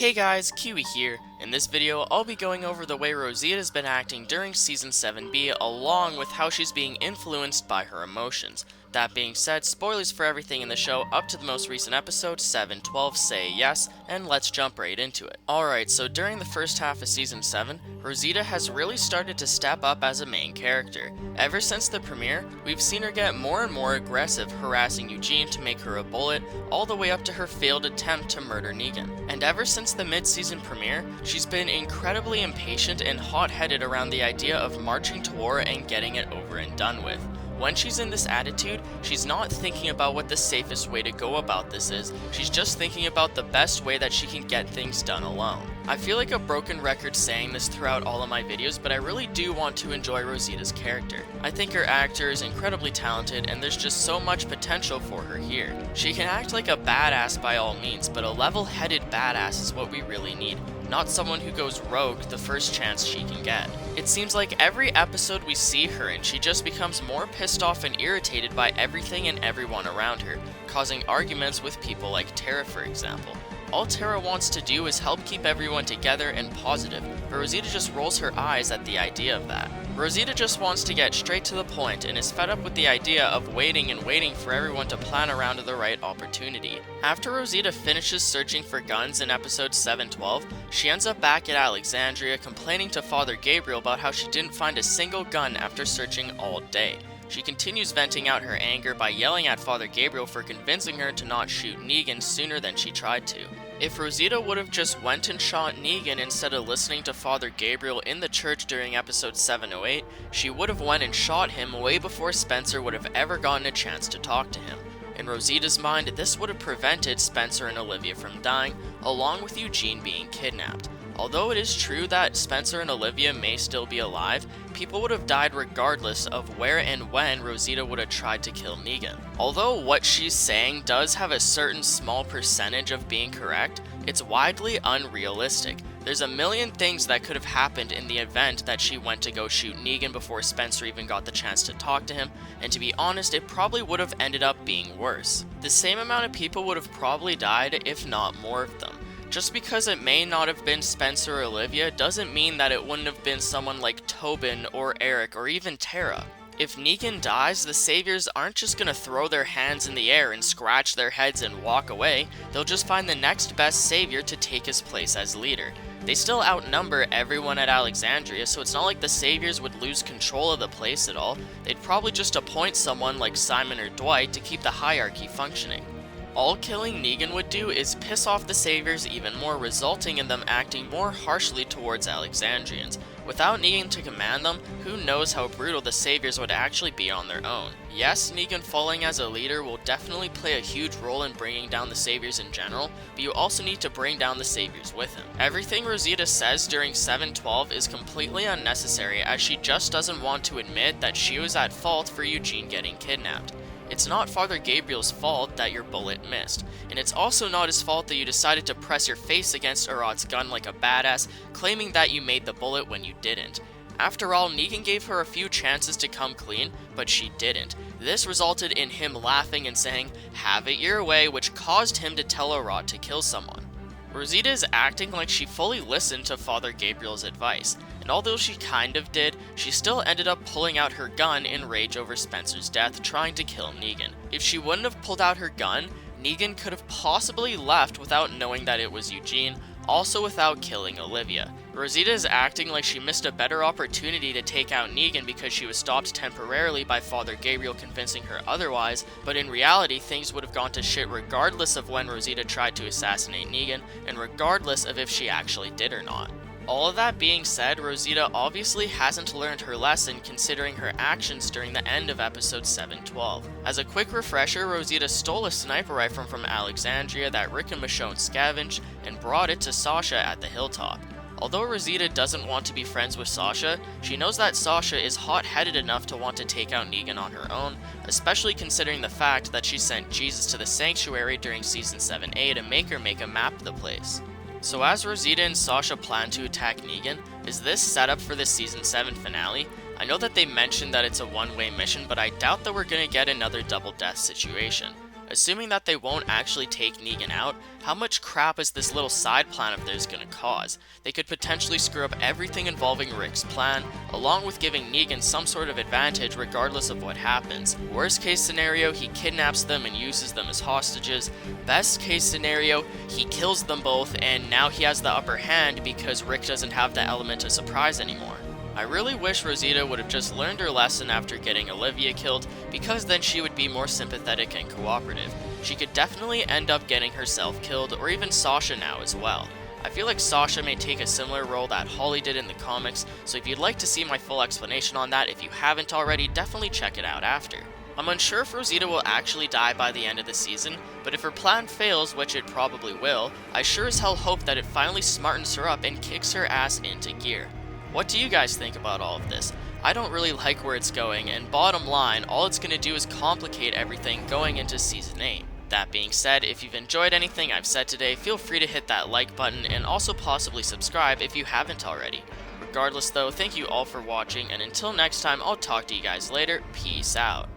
Hey guys, Kiwi here. In this video, I'll be going over the way Rosita's been acting during Season 7B, along with how she's being influenced by her emotions. That being said, spoilers for everything in the show up to the most recent episode, 7/12, say yes, and let's jump right into it. Alright, so during the first half of Season 7, Rosita has really started to step up as a main character. Ever since the premiere, we've seen her get more and more aggressive, harassing Eugene to make her a bullet, all the way up to her failed attempt to murder Negan. And ever since the mid-season premiere, she's been incredibly impatient and hot-headed around the idea of marching to war and getting it over and done with. When she's in this attitude, she's not thinking about what the safest way to go about this is, she's just thinking about the best way that she can get things done alone. I feel like a broken record saying this throughout all of my videos, but I really do want to enjoy Rosita's character. I think her actor is incredibly talented and there's just so much potential for her here. She can act like a badass by all means, but a level-headed badass is what we really need. Not someone who goes rogue the first chance she can get. It seems like every episode we see her in, she just becomes more pissed off and irritated by everything and everyone around her, causing arguments with people like Tara, for example. All Tara wants to do is help keep everyone together and positive, but Rosita just rolls her eyes at the idea of that. Rosita just wants to get straight to the point and is fed up with the idea of waiting and waiting for everyone to plan around the right opportunity. After Rosita finishes searching for guns in episode 7/12, she ends up back at Alexandria complaining to Father Gabriel about how she didn't find a single gun after searching all day. She continues venting out her anger by yelling at Father Gabriel for convincing her to not shoot Negan sooner than she tried to. If Rosita would have just went and shot Negan instead of listening to Father Gabriel in the church during episode 708, she would have went and shot him way before Spencer would have ever gotten a chance to talk to him. In Rosita's mind, this would have prevented Spencer and Olivia from dying, along with Eugene being kidnapped. Although it is true that Spencer and Olivia may still be alive, people would have died regardless of where and when Rosita would have tried to kill Negan. Although what she's saying does have a certain small percentage of being correct, it's widely unrealistic. There's a million things that could have happened in the event that she went to go shoot Negan before Spencer even got the chance to talk to him, and to be honest, it probably would have ended up being worse. The same amount of people would have probably died, if not more of them. Just because it may not have been Spencer or Olivia doesn't mean that it wouldn't have been someone like Tobin or Eric or even Tara. If Negan dies, the saviors aren't just gonna throw their hands in the air and scratch their heads and walk away, they'll just find the next best savior to take his place as leader. They still outnumber everyone at Alexandria, so it's not like the saviors would lose control of the place at all. They'd probably just appoint someone like Simon or Dwight to keep the hierarchy functioning. All killing Negan would do is piss off the saviors even more, resulting in them acting more harshly towards Alexandrians. Without Negan to command them, who knows how brutal the saviors would actually be on their own. Yes, Negan falling as a leader will definitely play a huge role in bringing down the saviors in general, but you also need to bring down the saviors with him. Everything Rosita says during 7/12 is completely unnecessary, as she just doesn't want to admit that she was at fault for Eugene getting kidnapped. It's not Father Gabriel's fault that your bullet missed, and it's also not his fault that you decided to press your face against Arat's gun like a badass, claiming that you made the bullet when you didn't. After all, Negan gave her a few chances to come clean, but she didn't. This resulted in him laughing and saying, "Have it your way," which caused him to tell Arat to kill someone. Rosita is acting like she fully listened to Father Gabriel's advice, and although she kind of did, she still ended up pulling out her gun in rage over Spencer's death, trying to kill Negan. If she wouldn't have pulled out her gun, Negan could have possibly left without knowing that it was Eugene, also without killing Olivia. Rosita is acting like she missed a better opportunity to take out Negan because she was stopped temporarily by Father Gabriel convincing her otherwise, but in reality things would have gone to shit regardless of when Rosita tried to assassinate Negan, and regardless of if she actually did or not. All of that being said, Rosita obviously hasn't learned her lesson considering her actions during the end of episode 7/12. As a quick refresher, Rosita stole a sniper rifle from Alexandria that Rick and Michonne scavenged and brought it to Sasha at the hilltop. Although Rosita doesn't want to be friends with Sasha, she knows that Sasha is hot-headed enough to want to take out Negan on her own, especially considering the fact that she sent Jesus to the sanctuary during season 7A to make her make a map of the place. So as Rosita and Sasha plan to attack Negan, is this set up for the season 7 finale? I know that they mentioned that it's a one-way mission, but I doubt that we're gonna get another double death situation. Assuming that they won't actually take Negan out, how much crap is this little side plan of theirs gonna cause? They could potentially screw up everything involving Rick's plan, along with giving Negan some sort of advantage regardless of what happens. Worst case scenario, he kidnaps them and uses them as hostages. Best case scenario, he kills them both and now he has the upper hand because Rick doesn't have the element of surprise anymore. I really wish Rosita would have just learned her lesson after getting Olivia killed, because then she would be more sympathetic and cooperative. She could definitely end up getting herself killed, or even Sasha now as well. I feel like Sasha may take a similar role that Holly did in the comics, so if you'd like to see my full explanation on that, if you haven't already, definitely check it out after. I'm unsure if Rosita will actually die by the end of the season, but if her plan fails, which it probably will, I sure as hell hope that it finally smartens her up and kicks her ass into gear. What do you guys think about all of this? I don't really like where it's going, and bottom line, all it's going to do is complicate everything going into Season 8. That being said, if you've enjoyed anything I've said today, feel free to hit that like button and also possibly subscribe if you haven't already. Regardless though, thank you all for watching, and until next time, I'll talk to you guys later. Peace out.